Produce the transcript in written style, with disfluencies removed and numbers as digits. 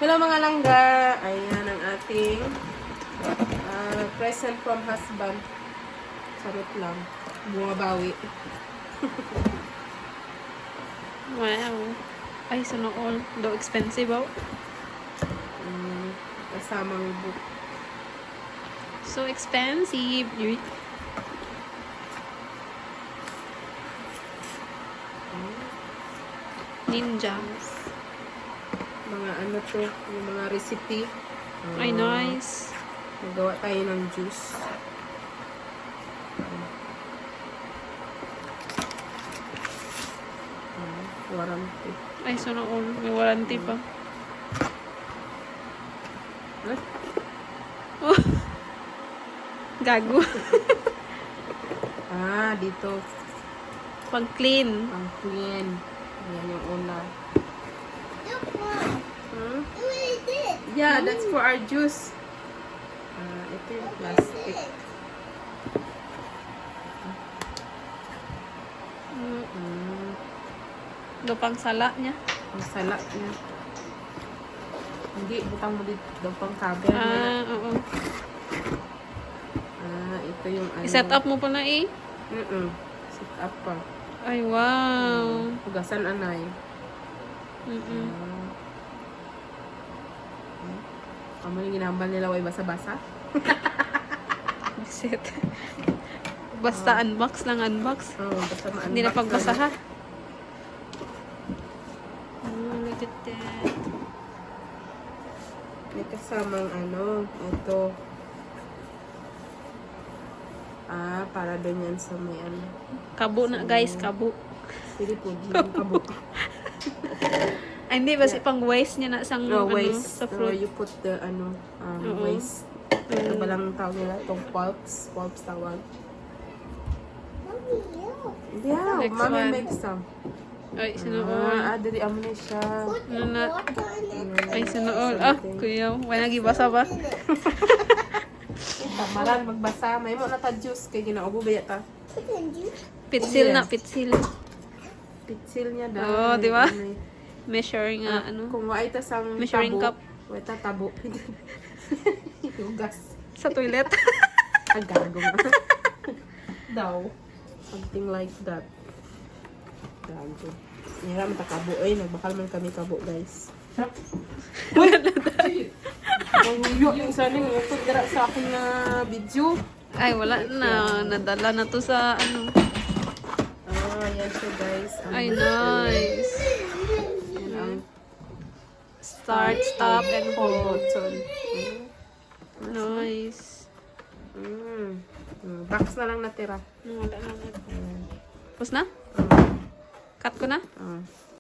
Hello mga langga! Ayan ang ating present from husband. Sarot lang. Bumabawi. Wow. Ay, so all. Do expensive, oh. Kasamang book. So expensive. Ninjas. Mga ano to, yung mga recipe. Ay, nice. Magawa tayo ng juice. Warranty. Ay, so all. May warranty pa. Huh? Oh. Gago. Dito. Pag clean. Ang clean. Ayan yung una. Yeah, that's for our juice. Ito yung plastic. Do pang sala niya. Ang sala niya. Hindi, butang mo dito daw pang cover. Oo. Ito yung ano. I-set up mo pa na eh. Set up pa. Ay, wow. Hugasan anay. Amo yung ginambal nila way basa-basa. Set. Basta unbox lang, unbox. Basta ma-unbox. Hindi na pagbasa ha. Look at that. May kasamang ano, ito. Para doon yan sa may ano. Kabo na guys, kabo. Pwede po, yung kabuk. Ay, hindi, basta pang waste niya na sang Waste. sa fruit. You put the ano, waste. Ito ba lang tawag nila? Itong pulps. Pulps tawag. Yeah, Next mami one. make some. Ay, sinuol. Dali amo na siya. Ano na? Ay, sinuol. Kuya, wala gibasa ba? Tamaran, magbasa. May mo na ta juice. Kaya ginaubo ba yata? Pitsil na, Yes. pitsil. Pitsil niya daw. Oo, di ba? Measuring ano. Kung wait ta sang Measuring tabo. cup. Wait ta tabo. Hugas. Sa toilet. Agago mo. Daw. Something like that. Gago. Nira man ta kabo. Ay, nagbakal man kami kabo, guys. Uy! Ang yuyo yung sana yung utod dira sa akin na video. Ay, wala na. Nadala na to sa ano. Yan siya, guys. Ay, nice. Yan ang Start, stop, and home hold. button. Nice. Box na lang natira. Wala na. Tapos na? Cut ko na?